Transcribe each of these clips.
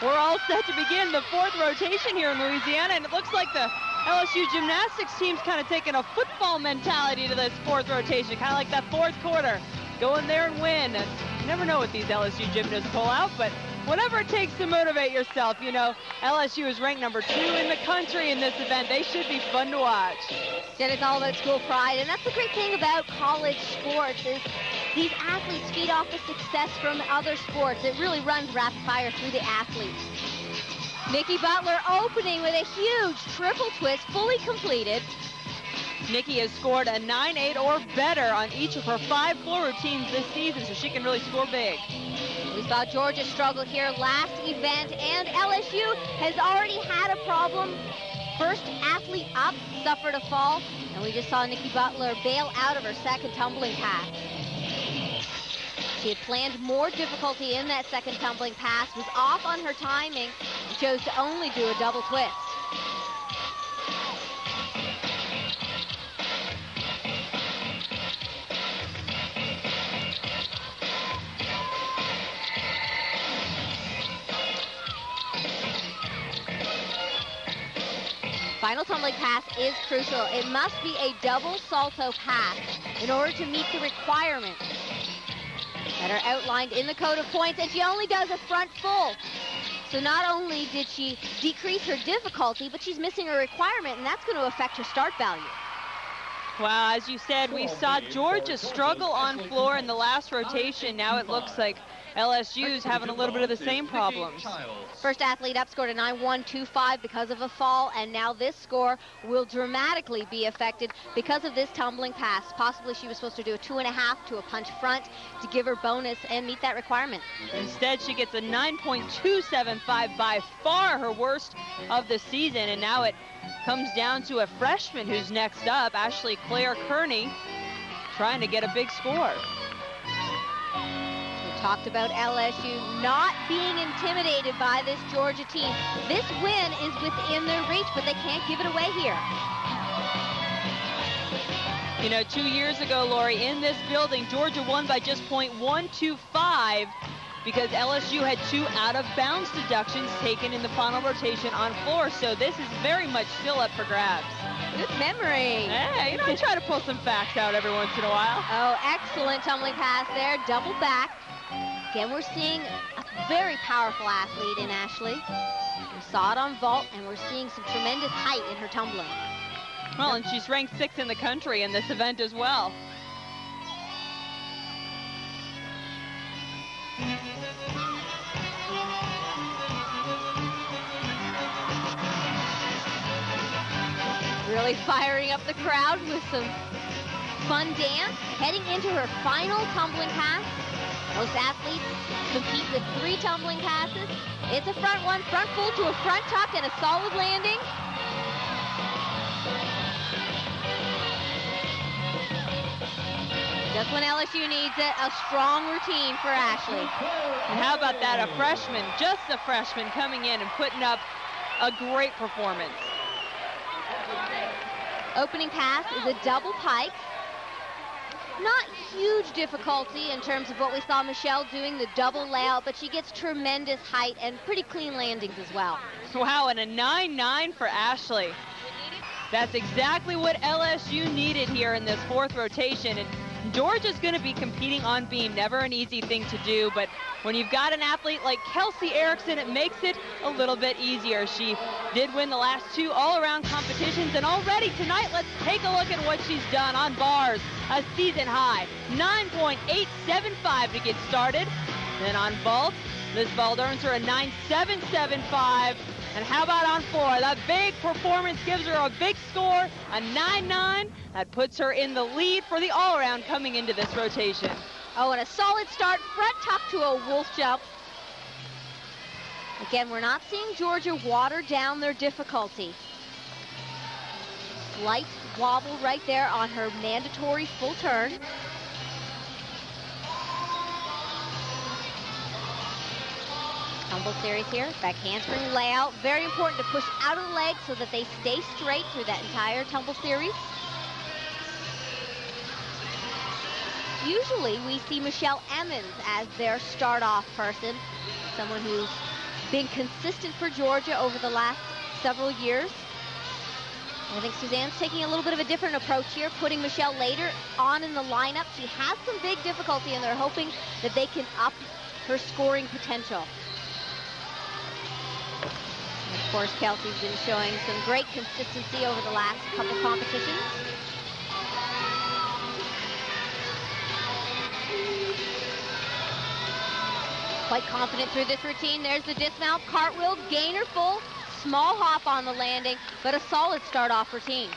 We're all set to begin the fourth rotation here in Louisiana, and it looks like the LSU gymnastics team's kind of taking a football mentality to this fourth rotation, kind of like that fourth quarter. Go in there and win. You never know what these LSU gymnasts pull out, but whatever it takes to motivate yourself. You know, LSU is ranked number 2 in the country in this event. They should be fun to watch. And it's all about school pride, and that's the great thing about college sports is these athletes feed off the success from other sports. It really runs rapid fire through the athletes. Nikki Butler opening with a huge triple twist, fully completed. Nikki has scored a 9-8 or better on each of her 5 floor routines this season, so she can really score big. We saw Georgia struggle here last event, and LSU has already had a problem. First athlete up suffered a fall, and we just saw Nikki Butler bail out of her second tumbling pass. She had planned more difficulty in that second tumbling pass, was off on her timing, and chose to only do a double twist. Final tumbling pass is crucial. It must be a double salto pass in order to meet the requirements that are outlined in the code of points, and she only does a front full. So not only did she decrease her difficulty, but she's missing a requirement, and that's going to affect her start value. Wow, as you said, we saw Georgia struggle on floor in the last rotation. Now it looks like LSU's having a little bit of the same problems. First athlete up scored a 9-1-2-5 because of a fall, and now this score will dramatically be affected because of this tumbling pass. Possibly she was supposed to do a 2.5 to a punch front to give her bonus and meet that requirement. Instead, she gets a 9.275, by far her worst of the season, and now it comes down to a freshman who's next up, Ashleigh Clare-Kearney, trying to get a big score. Talked about LSU not being intimidated by this Georgia team. This win is within their reach, but they can't give it away here. You know, 2 years ago, Lori, in this building, Georgia won by just .125 because LSU had 2 out-of-bounds deductions taken in the final rotation on floor, so this is very much still up for grabs. Good memory. Hey, you know, I try to pull some facts out every once in a while. Oh, excellent tumbling pass there, double back. Again, we're seeing a very powerful athlete in Ashleigh. We saw it on vault, and we're seeing some tremendous height in her tumbling. Well, and she's ranked 6th in the country in this event as well. Really firing up the crowd with some fun dance. Heading into her final tumbling pass. Most athletes compete with 3 tumbling passes. It's a front one, front full to a front tuck and a solid landing. Just when LSU needs it, a strong routine for Ashleigh. And how about that, a freshman, just a freshman, coming in and putting up a great performance. Opening pass is a double pike. Not huge difficulty in terms of what we saw Michelle doing, the double layout, but she gets tremendous height and pretty clean landings as well. Wow, and a 9-9 for Ashleigh. That's exactly what LSU needed here in this fourth rotation. And Georgia's going to be competing on beam. Never an easy thing to do, but when you've got an athlete like Kelsey Ericksen, it makes it a little bit easier. She did win the last 2 all-around competitions, and already tonight, let's take a look at what she's done on bars. A season high, 9.875 to get started. Then on vault, Liz Vault earns her a 9.775. And how about on floor? That big performance gives her a big score, a 9-9. That puts her in the lead for the all-around coming into this rotation. Oh, and a solid start, front tuck to a wolf jump. Again, we're not seeing Georgia water down their difficulty. Slight wobble right there on her mandatory full turn. Tumble series here, back handspring layout. Very important to push out of the legs so that they stay straight through that entire tumble series. Usually we see Michelle Emmons as their start-off person, someone who's been consistent for Georgia over the last several years. I think Suzanne's taking a little bit of a different approach here, putting Michelle later on in the lineup. She has some big difficulty, and they're hoping that they can up her scoring potential. And of course, Kelsey's been showing some great consistency over the last couple competitions. Quite confident through this routine. There's the dismount, cartwheel, gainer full, small hop on the landing, but a solid start-off routine.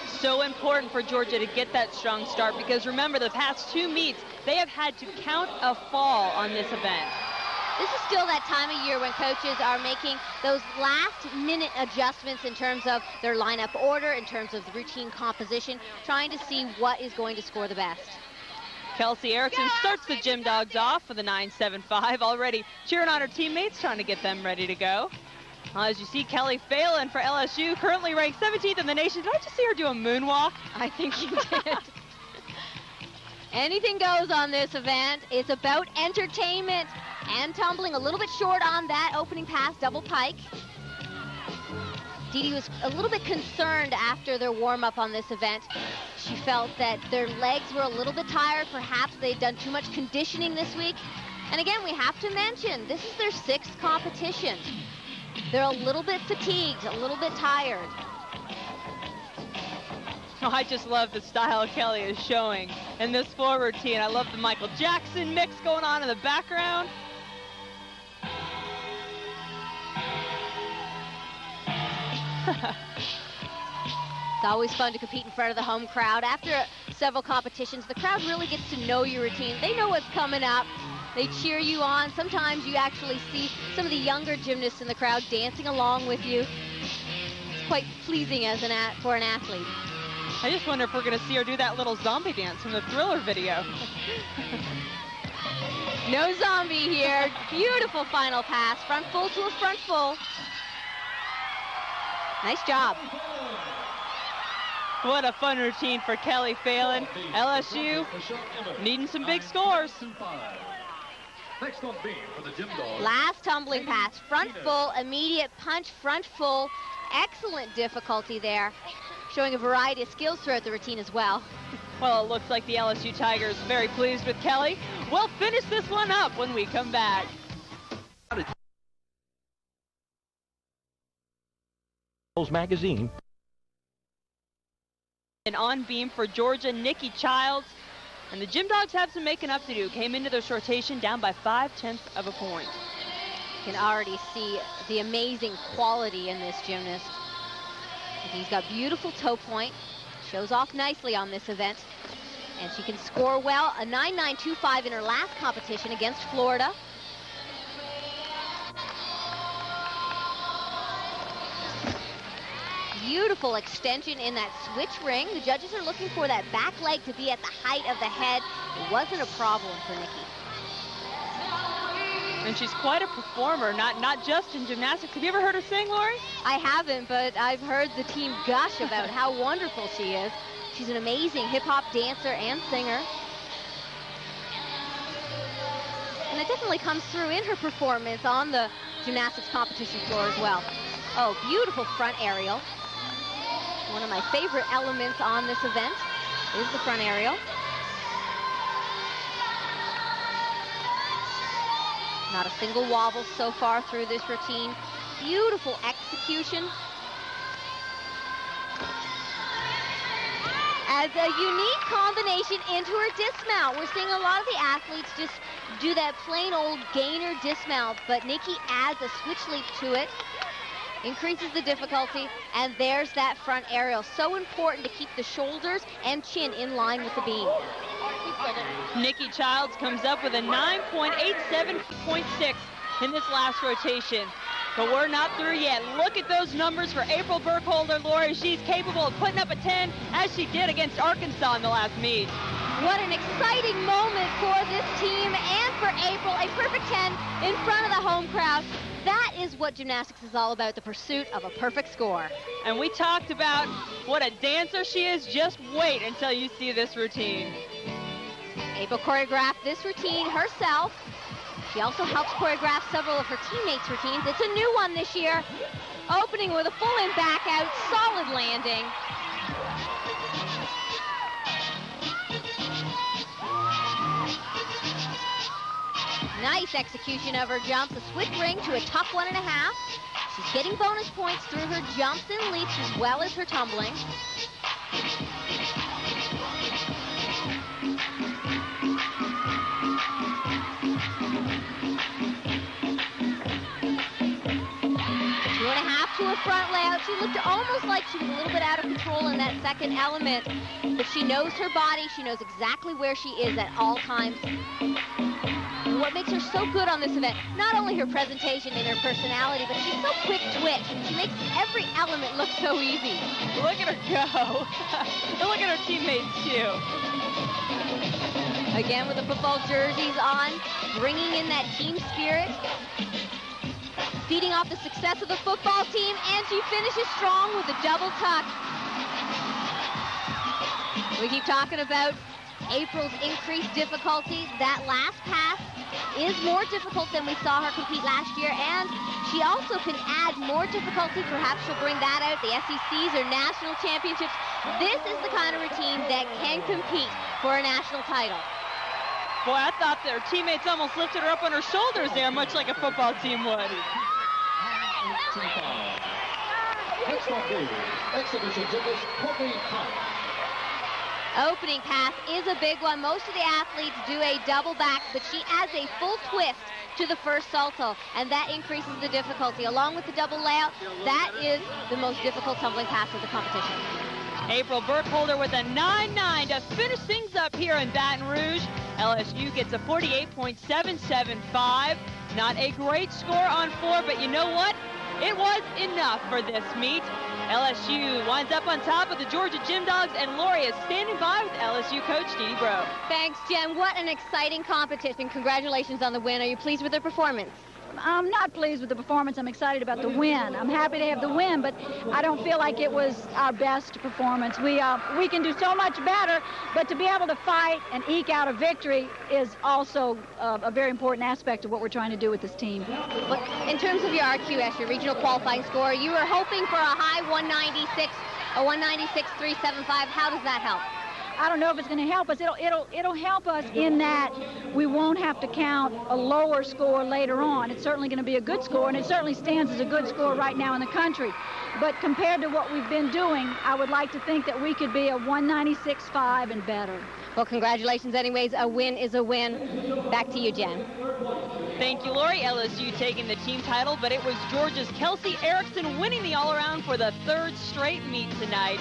So important for Georgia to get that strong start, because remember, the past 2 meets, they have had to count a fall on this event. This is still that time of year when coaches are making those last-minute adjustments in terms of their lineup order, in terms of the routine composition, trying to see what is going to score the best. Kelsey Ericksen starts the Gym Dogs off with a 9.75, already cheering on her teammates, trying to get them ready to go. As you see, Kelly Phelan for LSU, currently ranked 17th in the nation. Did I just see her do a moonwalk? I think you did. Anything goes on this event. It's about entertainment and tumbling. A little bit short on that opening pass, double pike. Dee Dee was a little bit concerned after their warm-up on this event. She felt that their legs were a little bit tired. Perhaps they'd done too much conditioning this week. And again, we have to mention, this is their 6th competition. They're a little bit fatigued, a little bit tired. Oh, I just love the style Kelly is showing in this floor routine. I love the Michael Jackson mix going on in the background. It's always fun to compete in front of the home crowd. After several competitions, the crowd really gets to know your routine. They know what's coming up. They cheer you on. Sometimes you actually see some of the younger gymnasts in the crowd dancing along with you. It's quite pleasing as for an athlete. I just wonder if we're going to see her do that little zombie dance from the Thriller video. No zombie here. Beautiful final pass. Front full to a front full. Nice job. What a fun routine for Kelly Phelan. LSU needing some big scores. Next on beam for the Gym Dogs. Last tumbling pass, front full, immediate punch, front full. Excellent difficulty there. Showing a variety of skills throughout the routine as well. Well, it looks like the LSU Tigers very pleased with Kelly. We'll finish this one up when we come back. Magazine. And on beam for Georgia, Nikki Childs. And the Gym Dogs have some making up to do. Came into this rotation down by 0.5 of a point. You can already see the amazing quality in this gymnast. He's got beautiful toe point. Shows off nicely on this event. And she can score well. A 9.925 in her last competition against Florida. Beautiful extension in that switch ring. The judges are looking for that back leg to be at the height of the head. It wasn't a problem for Nikki. And she's quite a performer, not just in gymnastics. Have you ever heard her sing, Lori? I haven't, but I've heard the team gush about how wonderful she is. She's an amazing hip-hop dancer and singer. And it definitely comes through in her performance on the gymnastics competition floor as well. Oh, beautiful front aerial. One of my favorite elements on this event is the front aerial. Not a single wobble so far through this routine. Beautiful execution. As a unique combination into her dismount. We're seeing a lot of the athletes just do that plain old gainer dismount, but Nikki adds a switch leap to it. Increases the difficulty, and there's that front aerial. So important to keep the shoulders and chin in line with the beam. Nikki Childs comes up with a 9.87.6 in this last rotation. But we're not through yet. Look at those numbers for April Burkholder, Lori. She's capable of putting up a 10, as she did against Arkansas in the last meet. What an exciting moment for this team and for April. A perfect 10 in front of the home crowd. That is what gymnastics is all about, the pursuit of a perfect score. And we talked about what a dancer she is. Just wait until you see this routine. April choreographed this routine herself. She also helps choreograph several of her teammates' routines. It's a new one this year. Opening with a full in back out, solid landing. Nice execution of her jumps, a swift ring to a tough 1.5. She's getting bonus points through her jumps and leaps as well as her tumbling. To a front layout. She looked almost like she was a little bit out of control in that second element, but she knows her body. She knows exactly where she is at all times. And what makes her so good on this event, not only her presentation and her personality, but she's so quick twitch. She makes every element look so easy. Look at her go. And look at her teammates, too. Again with the football jerseys on, bringing in that team spirit. Feeding off the success of the football team, and she finishes strong with a double tuck. We keep talking about April's increased difficulty. That last pass is more difficult than we saw her compete last year, and she also can add more difficulty. Perhaps she'll bring that out, the SECs or national championships. This is the kind of routine that can compete for a national title. Boy, I thought their teammates almost lifted her up on her shoulders there, much like a football team would. Next on B, exhibition gymnast Courtney Hunt. Opening pass is a big one. Most of the athletes do a double back, but she adds a full twist to the first salto, and that increases the difficulty. Along with the double layout, that is the most difficult tumbling pass of the competition. April Burkholder with a 9.9 to finish things up here in Baton Rouge. LSU gets a 48.775. Not a great score on 4, but you know what? It was enough for this meet. LSU winds up on top of the Georgia Gym Dogs, and Lori is standing by with LSU coach Dee Bro. Thanks, Jen. What an exciting competition. Congratulations on the win. Are you pleased with their performance? I'm not pleased with the performance. I'm excited about the win. I'm happy to have the win, but I don't feel like it was our best performance. We can do so much better, but to be able to fight and eke out a victory is also a very important aspect of what we're trying to do with this team. Look, in terms of your RQS, your regional qualifying score, you were hoping for a high 196, a 196.375. How does that help? I don't know if it's going to help us. It'll help us in that we won't have to count a lower score later on. It's certainly going to be a good score, and it certainly stands as a good score right now in the country. But compared to what we've been doing, I would like to think that we could be a 196.5 and better. Well, congratulations anyways. A win is a win. Back to you, Jen. Thank you, Lori. LSU taking the team title, but it was Georgia's Kelsey Ericksen winning the all-around for the third straight meet tonight.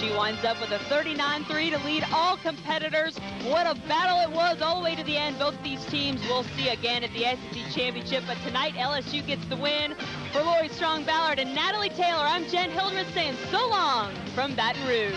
She winds up with a 39.3 to lead all competitors. What a battle it was all the way to the end. Both these teams we'll see again at the SEC Championship, but tonight LSU gets the win. For Lori Strong-Ballard and Natalie Taylor, I'm Jen Hildreth saying so long from Baton Rouge.